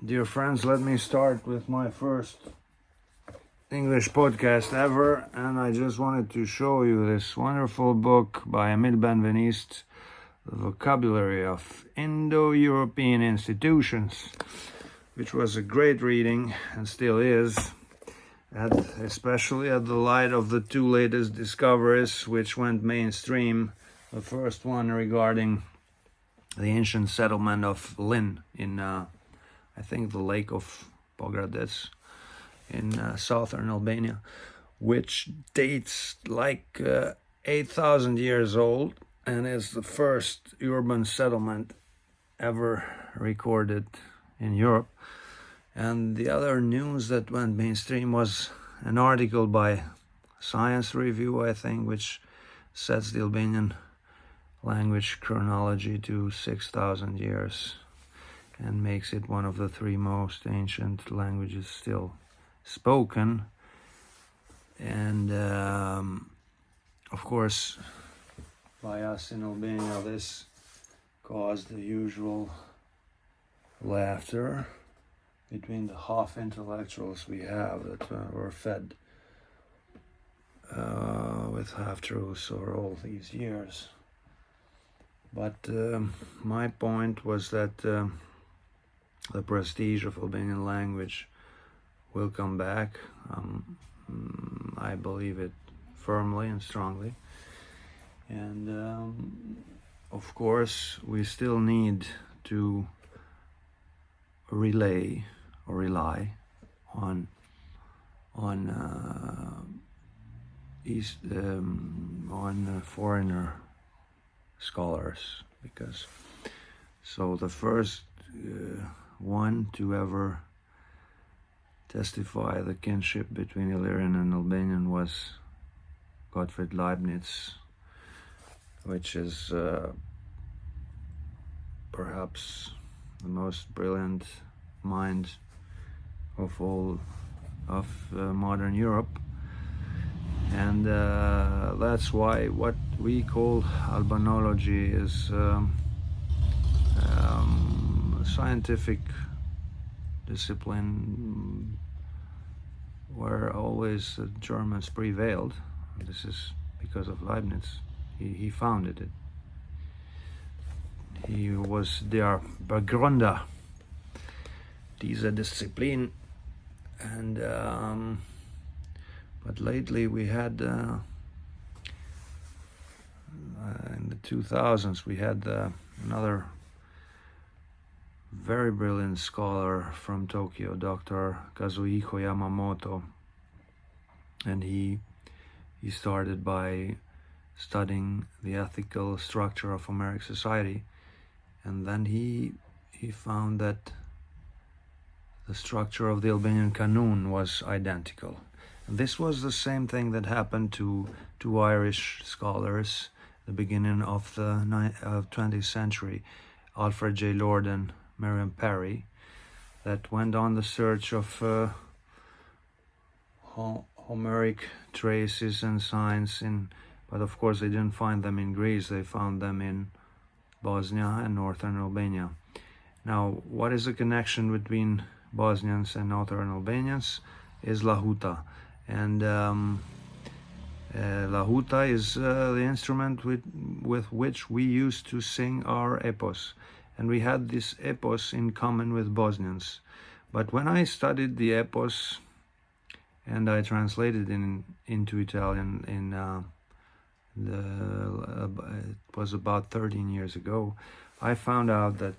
Dear friends, let me start with my first English podcast ever, and I just wanted to show you this wonderful book by Emile Benveniste, The Vocabulary of Indo-European Institutions, which was a great reading and still is, especially at the light of the two latest discoveries which went mainstream. The first one regarding the ancient settlement of Lin in I think the lake of Pogradec in southern Albania, which dates like 8,000 years old and is the first urban settlement ever recorded in Europe. And the other news that went mainstream was an article by Science Review, I think, which sets the Albanian language chronology to 6,000 years. And makes it one of the three most ancient languages still spoken. And of course, by us in Albania, this caused the usual laughter between the half intellectuals we have that were fed with half truths over all these years. But my point was that the prestige of Albanian language will come back. I believe it firmly and strongly. And of course, we still need to rely on foreigner scholars, because the first one to ever testify the kinship between Illyrian and Albanian was Gottfried Leibniz, which is perhaps the most brilliant mind of all of modern Europe. And that's why what we call albanology is scientific discipline where always the Germans prevailed. This is because of Leibniz. He founded it. He was their Begründer dieser Disziplin. And but lately we had in the 2000s we had another very brilliant scholar from Tokyo, Dr. Kazuhiko Yamamoto, and he started by studying the ethical structure of Homeric society, and then he found that the structure of the Albanian Kanun was identical. And this was the same thing that happened to Irish scholars at the beginning of the 20th century, Alfred J. Lord and Miriam Parry, that went on the search of Homeric traces and signs but of course they didn't find them in Greece, they found them in Bosnia and northern Albania. Now, what is the connection between Bosnians and northern Albanians? Is lahuta. And lahuta is the instrument with which we used to sing our epos. And we had this epos in common with Bosnians. But when I studied the epos and I translated into Italian it was about 13 years ago, I found out that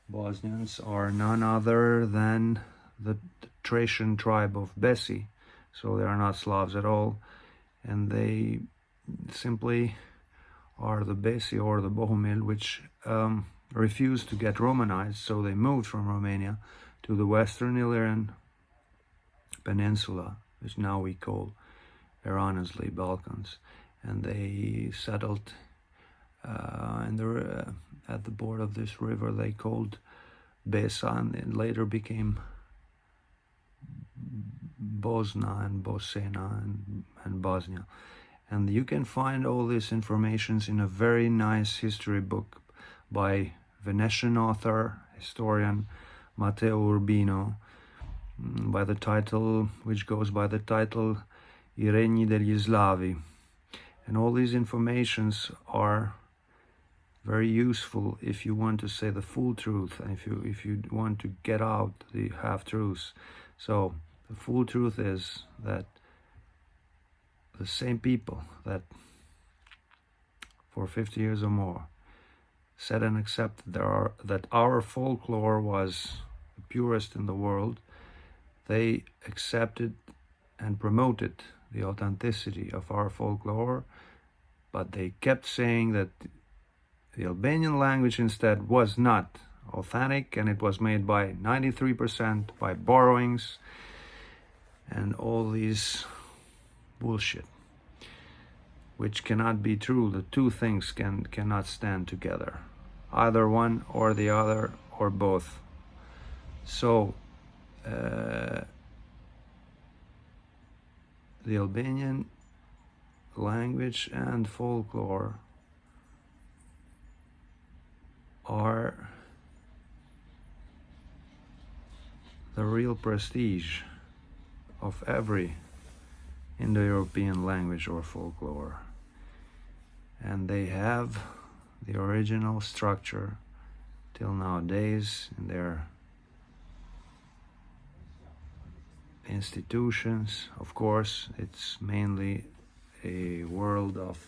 Bosnians are none other than the Thracian tribe of Besi. So they are not Slavs at all, and they simply are the Besi or the Bohumil, which refused to get Romanized, so they moved from Romania to the Western Illyrian Peninsula, which now we call erroneously Balkans, and they settled at the board of this river they called Besa, and it later became Bosna and Bosena and Bosnia. And you can find all this information in a very nice history book by Venetian author, historian Matteo Urbino, which goes by the title I Regni degli Slavi. And all these informations are very useful if you want to say the full truth, and if you want to get out the half-truths. So the full truth is that the same people that for 50 years or more said and accepted that our folklore was the purest in the world, they accepted and promoted the authenticity of our folklore, but they kept saying that the Albanian language instead was not authentic, and it was made by 93% by borrowings and all these bullshit, which cannot be true. The two things cannot stand together, either one or the other or both. So the Albanian language and folklore are the real prestige of every Indo-European language or folklore, and they have the original structure till nowadays in their institutions. Of course, it's mainly a world of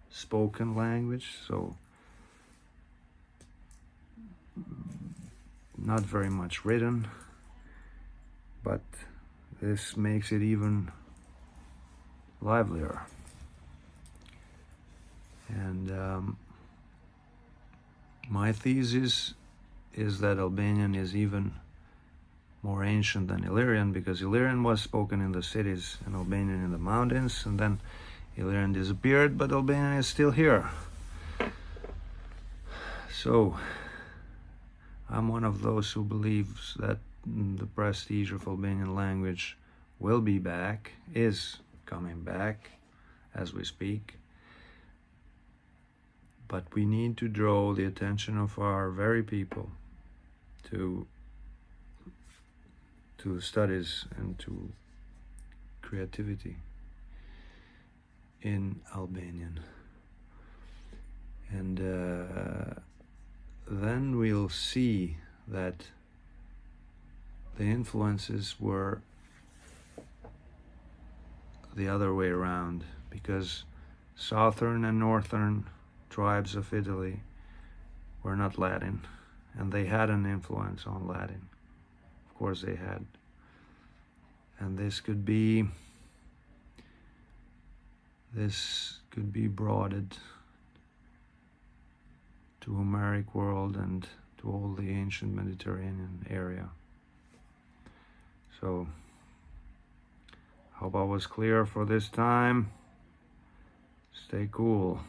spoken language, so not very much written, but this makes it even livelier. And my thesis is that Albanian is even more ancient than Illyrian, because Illyrian was spoken in the cities and Albanian in the mountains, and then Illyrian disappeared, but Albanian is still here. So I'm one of those who believes that the prestige of Albanian language will be back, is coming back as we speak. But we need to draw the attention of our very people to studies and to creativity in Albanian. And then we'll see that the influences were the other way around, because southern and northern tribes of Italy were not Latin, and they had an influence on Latin. Of course they had. And this could be broadened to Homeric world and to all the ancient Mediterranean area. So, hope I was clear for this time. Stay cool.